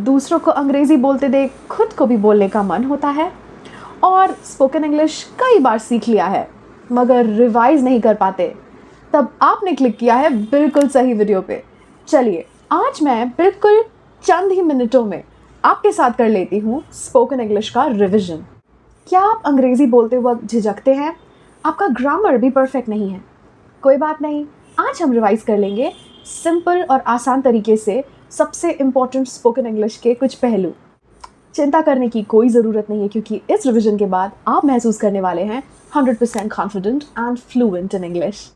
दूसरों को अंग्रेज़ी बोलते देख खुद को भी बोलने का मन होता है और स्पोकन इंग्लिश कई बार सीख लिया है मगर रिवाइज़ नहीं कर पाते, तब आपने क्लिक किया है बिल्कुल सही वीडियो पे। चलिए आज मैं बिल्कुल चंद ही मिनटों में आपके साथ कर लेती हूँ स्पोकन इंग्लिश का रिविज़न। क्या आप अंग्रेज़ी बोलते वक्त झिझकते हैं? आपका ग्रामर भी परफेक्ट नहीं है? कोई बात नहीं, आज हम रिवाइज़ कर लेंगे सिंपल और आसान तरीके से सबसे इम्पॉर्टेंट स्पोकन इंग्लिश के कुछ पहलू। चिंता करने की कोई ज़रूरत नहीं है क्योंकि इस रिवीजन के बाद आप महसूस करने वाले हैं 100% confident and fluent in English.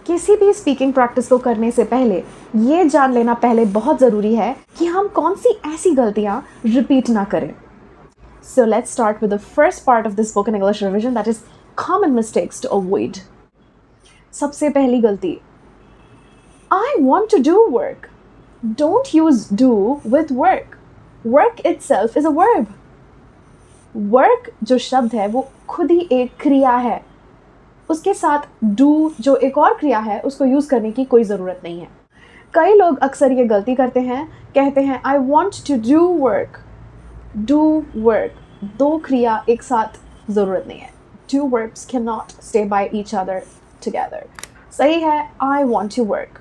किसी भी स्पीकिंग प्रैक्टिस को करने से पहले ये जान लेना पहले बहुत ज़रूरी है कि हम कौन सी ऐसी गलतियाँ रिपीट ना करें। So let's start with the first part of the spoken English revision, that is common mistakes to avoid. सबसे पहली गलती, I want to do work. Don't use do with work. Work itself is a verb. Work जो शब्द है वो खुद ही एक क्रिया है, उसके साथ do जो एक और क्रिया है उसको यूज़ करने की कोई ज़रूरत नहीं है। कई लोग अक्सर ये गलती करते हैं, कहते हैं I want to do work. Do work, दो क्रिया एक साथ ज़रूरत नहीं है। Two verbs cannot stay by each other together. सही है I want to work.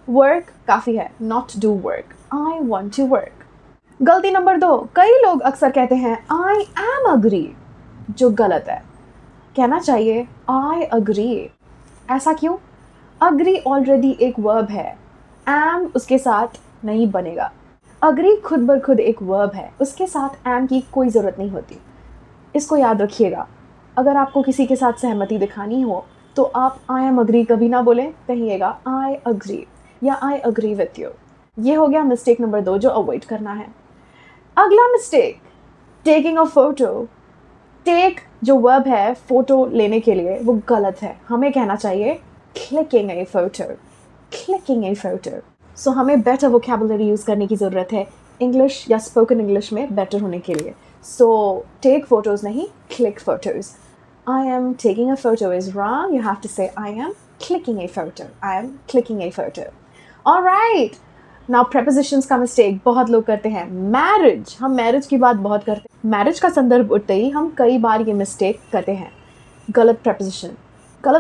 Work काफ़ी है, not do work. I want to work. गलती नंबर 2, कई लोग अक्सर कहते हैं I am agree, जो गलत है। कहना चाहिए I agree. ऐसा क्यों? Agree ऑलरेडी एक वर्ब है, am उसके साथ नहीं बनेगा। अग्री खुद बर खुद एक वर्ब है, उसके साथ एम की कोई ज़रूरत नहीं होती। इसको याद रखिएगा। अगर आपको किसी के साथ सहमति दिखानी हो तो आप आई एम अग्री कभी ना बोलें, कहिएगा आई अग्री या आई अग्री विथ यू। ये हो गया मिस्टेक नंबर 2 जो अवॉइड करना है। अगला mistake, taking a photo. Take जो वर्ब है फ़ोटो लेने के लिए वो गलत है, हमें कहना चाहिए clicking a photo, clicking a photo. So हमें बेटर वोकैबुलरी यूज़ करने की ज़रूरत है इंग्लिश या स्पोकन इंग्लिश में बेटर होने के लिए। सो टेक फोटोज़ नहीं, click photos. I am taking a photo is wrong, you have to say I am clicking a photo, I am clicking a photo. Alright, now prepositions का mistake बहुत लोग करते हैं। Marriage, हम marriage की बात बहुत करते हैं, मैरिज का संदर्भ उठते ही हम कई बार ये मिस्टेक करते हैं। गलत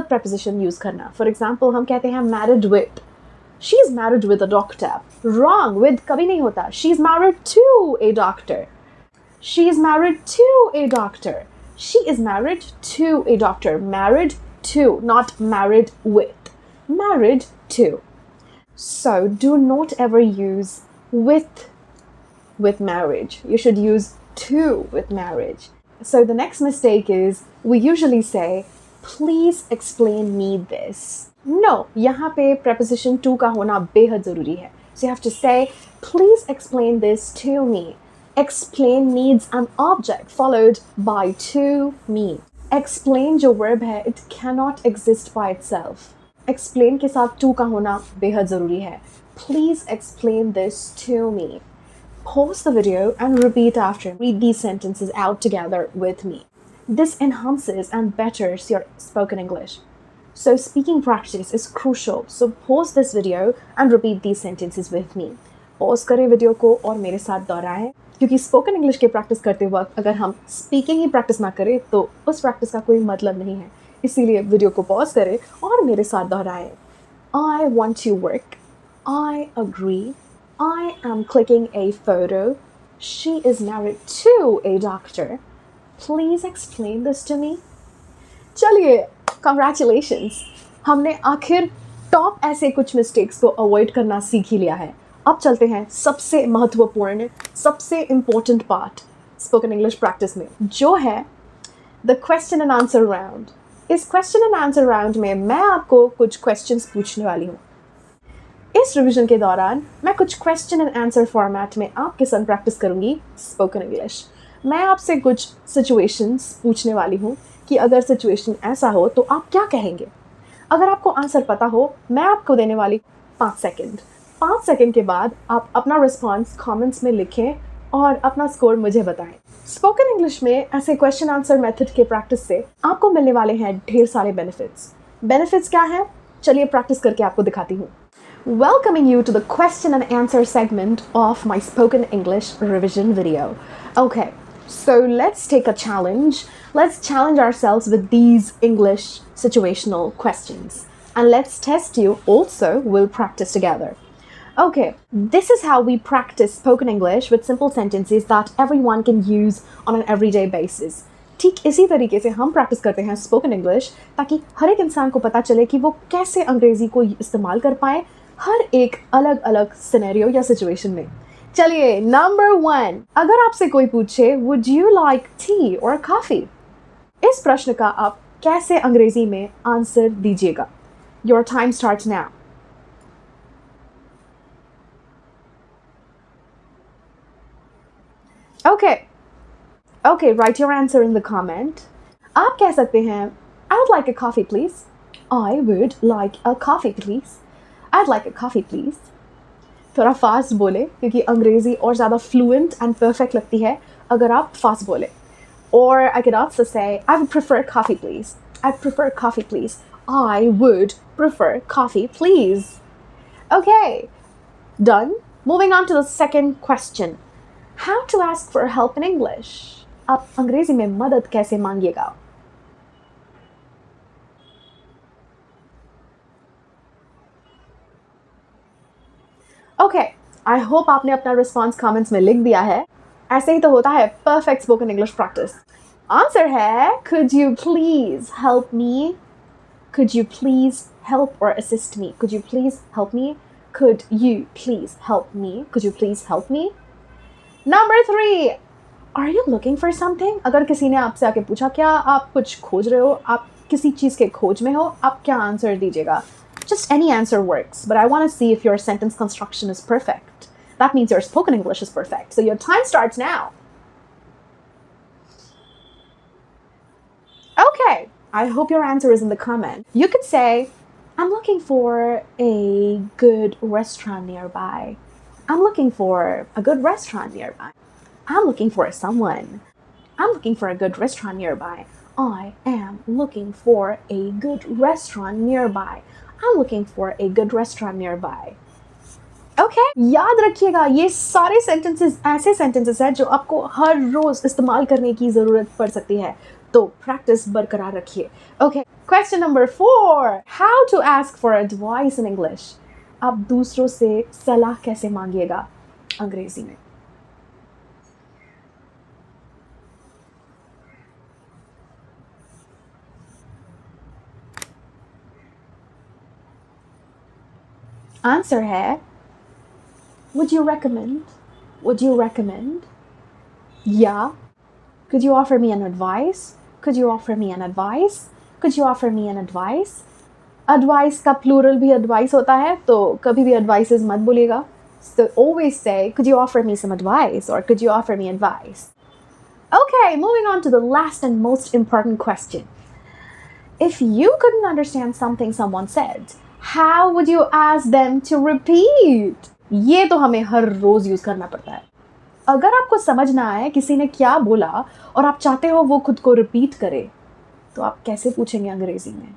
प्रेपोजिशन यूज़ करना। फॉर एग्जाम्पल हम कहते हैं married with, she is married with a doctor. Wrong, with कभी नहीं होता। She is married to a doctor. She is married to a doctor. She is married to a doctor. Married to, not married with. Married to. So do not ever use with marriage. You should use to with marriage. So the next mistake is we usually say, please explain me this. No, यहाँ पे preposition to का होना बेहद ज़रूरी है. So you have to say, please explain this to me. Explain needs an object followed by to me. Explain जो verb है, it cannot exist by itself. Explain के साथ to का होना बेहद ज़रूरी है. Please explain this to me. Pause the video and repeat after. Read these sentences out together with me. This enhances and betters your spoken English. So speaking practice is crucial. So pause this video and repeat these sentences with me. Pause करें video को और मेरे साथ दोहराएं, क्योंकि spoken English की practice करते वक्त अगर हम स्पीकिंग ही प्रैक्टिस ना करें तो उस प्रैक्टिस का कोई मतलब नहीं है। इसीलिए वीडियो को पॉज करें और मेरे साथ दोहराएं। I want to work. I agree. I am clicking a photo. She is married to a doctor. Please explain this to me. चलिए, कंग्रेचुलेशंस, हमने आखिर टॉप ऐसे कुछ मिस्टेक्स को अवॉइड करना सीख ही लिया है। अब चलते हैं सबसे महत्वपूर्ण, सबसे important part spoken English practice में, जो है the question and answer round. इस क्वेश्चन एंड आंसर राउंड में मैं आपको कुछ क्वेश्चंस पूछने वाली हूँ। इस रिवीजन के दौरान मैं कुछ क्वेश्चन एंड आंसर फॉर्मेट में आपके संग प्रैक्टिस करूँगी स्पोकन इंग्लिश। मैं आपसे कुछ सिचुएशंस पूछने वाली हूँ कि अगर सिचुएशन ऐसा हो तो आप क्या कहेंगे। अगर आपको आंसर पता हो, मैं आपको देने वाली 5 सेकंड। 5 सेकंड के बाद आप अपना रिस्पॉन्स कमेंट्स में लिखें और अपना स्कोर मुझे बताएं। स्पोकन इंग्लिश में ऐसे क्वेश्चन आंसर मेथड के प्रैक्टिस से आपको मिलने वाले हैं ढेर सारे बेनिफिट्स क्या हैं? चलिए प्रैक्टिस करके आपको दिखाती हूँ। Welcoming you to the question and answer segment of my spoken English revision video. Okay, so let's take a challenge. Let's challenge ourselves with these English situational questions. And let's test you also. We'll practice together. Okay, this is how we practice spoken English with simple sentences that everyone can use on an everyday basis. ठीक इसी तरीके से हम practice करते हैं spoken English ताकि हर एक इंसान को पता चले कि वो कैसे अंग्रेज़ी को इस्तेमाल कर पाए हर एक अलग अलग सिनेरियो या सिचुएशन में। चलिए नंबर 1, अगर आपसे कोई पूछे वुड यू लाइक टी और कॉफ़ी, इस प्रश्न का आप कैसे अंग्रेज़ी में आंसर दीजिएगा? Your time starts now. Okay, write your answer in the comment. आप कह सकते हैं I would like a coffee please. I would like a coffee please. I'd like a coffee please. थोड़ा फास्ट बोले क्योंकि अंग्रेज़ी और ज़्यादा फ्लुएंट एंड परफेक्ट लगती है अगर आप फास्ट बोले। Or I could also say I would prefer coffee please. I'd prefer coffee please. I would prefer coffee please. Okay, done. Moving on to the second question. How to ask for help in English? आप अंग्रेजी में मदद कैसे मांगिएगा? Okay, I hope आपने अपना response comments में लिख दिया है। ऐसे ही तो होता है perfect spoken English practice. Answer है could you please help me? Could you please help or assist me? Could you please help me? Could you please help me? Could you please help me? Number 3, are you looking for something? अगर किसी ने आपसे आके पूछा क्या आप कुछ खोज रहे हो, आप किसी चीज़ के खोज में हो, आप क्या आंसर दीजिएगा? Just any answer works, but I want to see if your sentence construction is perfect. That means your spoken English is perfect. So your time starts now. Okay, I hope your answer is in the comment. You could say, I'm looking for a good restaurant nearby. I'm looking for a good restaurant nearby. I'm looking for someone. I'm looking for a good restaurant nearby. I am looking for a good restaurant nearby. I'm looking for a good restaurant nearby. Okay? याद रखिएगा ये सारे sentences ऐसे sentences हैं जो आपको हर रोज इस्तेमाल करने की ज़रूरत पड़ सकती है, तो practice बरकरार रखिए। Okay, question number 4. How to ask for advice in English? आप दूसरों से सलाह कैसे मांगिएगा अंग्रेजी में? आंसर है would you recommend? Would you recommend? Yeah. Could you offer me an advice? Could you offer me an advice? Could you offer me an advice? Advice का plural भी advice होता है, तो कभी भी advices मत बोलिएगा. So always say, could you offer me some advice? Or could you offer me advice? Okay, moving on to the last and most important question. If you couldn't understand something someone said, how would you ask them to repeat? ये तो हमें हर रोज use करना पड़ता है। अगर आपको समझ ना आए किसी ने क्या बोला और आप चाहते हो वो खुद को रिपीट करे, तो आप कैसे पूछेंगे अंग्रेजी में?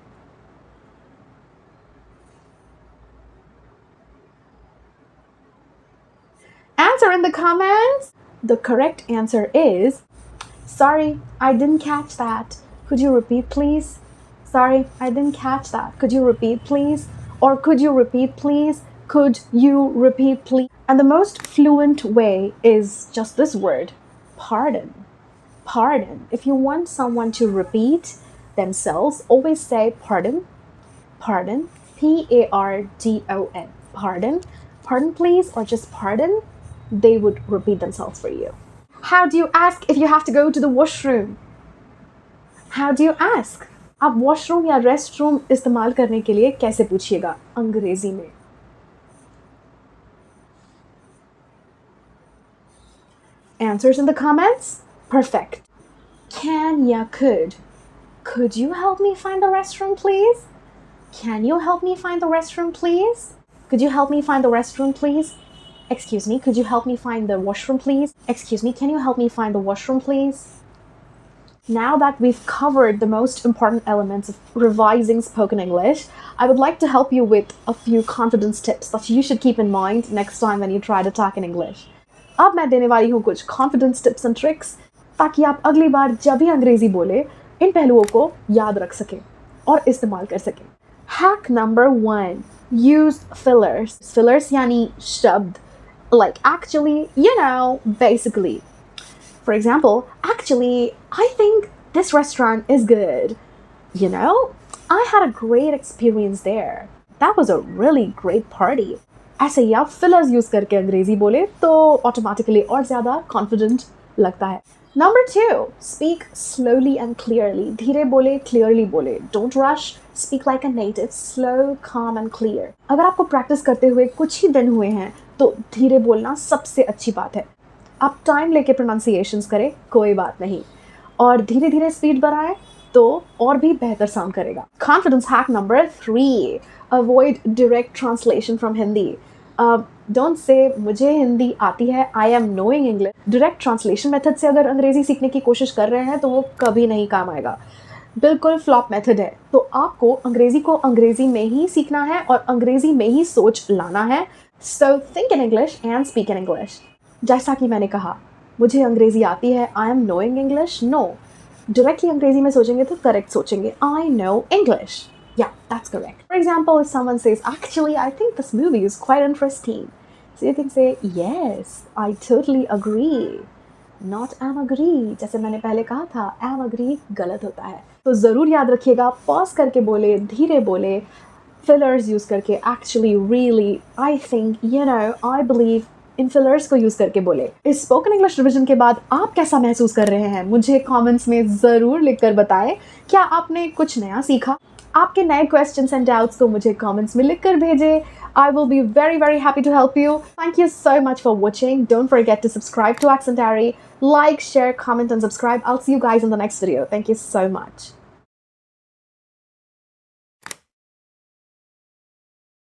Answer in the comments. The correct answer is, sorry, I didn't catch that. Could you repeat, please? Sorry, I didn't catch that. Could you repeat, please? Or could you repeat, please? Could you repeat, please? And the most fluent way is just this word, pardon. Pardon. If you want someone to repeat themselves, always say pardon. Pardon. P-A-R-D-O-N. Pardon. Pardon, please, or just pardon. They would repeat themselves for you. How do you ask if you have to go to the washroom? How do you ask? आप washroom या restroom इस्तेमाल करने के लिए कैसे पूछिएगा अंग्रेजी में? Answers in the comments? Perfect. Can ya could? Could you help me find the restroom, please? Can you help me find the restroom, please? Could you help me find the restroom, please? Excuse me, could you help me find the washroom, please? Excuse me, can you help me find the washroom, please? Now that we've covered the most important elements of revising spoken English, I would like to help you with a few confidence tips that you should keep in mind next time when you try to talk in English. अब मैं देने वाली हूँ कुछ confidence tips and tricks ताकि आप अगली बार जब भी अंग्रेजी बोले इन पहलुओं को याद रख सकें और इस्तेमाल कर सकें. Hack number 1. Use fillers. Fillers यानी शब्द like actually, you know, basically. For example, actually, I think this restaurant is good. You know, I had a great experience there. That was a really great party. ऐसे ही आप fillers use करके अंग्रेजी बोले तो automatically और ज़्यादा confident लगता है. Number 2, speak slowly and clearly. धीरे बोले, clearly बोले. Don't rush. Speak like a native. Slow, calm and clear. अगर आपको practice करते हुए कुछ ही दिन हुए हैं तो धीरे बोलना सबसे अच्छी बात है. आप टाइम लेके pronunciations करें, कोई बात नहीं. और धीरे धीरे स्पीड बढ़ाएं तो और भी बेहतर साउंड करेगा. Confidence hack number 3. Avoid direct translation from Hindi. Don't say मुझे हिंदी आती है, I am knowing English. Direct translation method से अगर अंग्रेजी सीखने की कोशिश कर रहे हैं तो वो कभी नहीं काम आएगा. बिल्कुल फ्लॉप मेथड है. तो आपको अंग्रेजी को अंग्रेजी में ही सीखना है और अंग्रेजी में ही सोच लाना है. So think in English and speak in English. जैसा कि मैंने कहा, मुझे अंग्रेजी आती है, I am knowing English. No. Directly अंग्रेजी में सोचेंगे तो करेक्ट सोचेंगे. I know English. Yeah, that's correct. For example, if someone says, actually, I think this movie is quite interesting. So you can say, yes, I totally agree. Not am agree. जैसे मैंने पहले कहा था, am agree गलत होता है. तो ज़रूर याद रखिएगा, pause करके बोले, धीरे बोले, fillers use करके, actually, really, I think, you know, I believe, in fillers को यूज़ करके बोले. इस स्पोकन इंग्लिश रिविजन के बाद आप कैसा महसूस कर रहे हैं मुझे कमेंट्स में ज़रूर लिखकर बताएं. क्या आपने कुछ नया सीखा? आपके नए क्वेश्चंस एंड डाउट्स को मुझे कमेंट्स में लिखकर भेजें. I will be very, very happy to help you. Thank you so much for watching. Don't forget to subscribe to Accentary. Like, share, comment and subscribe. I'll see you guys in the next video. Thank you so much.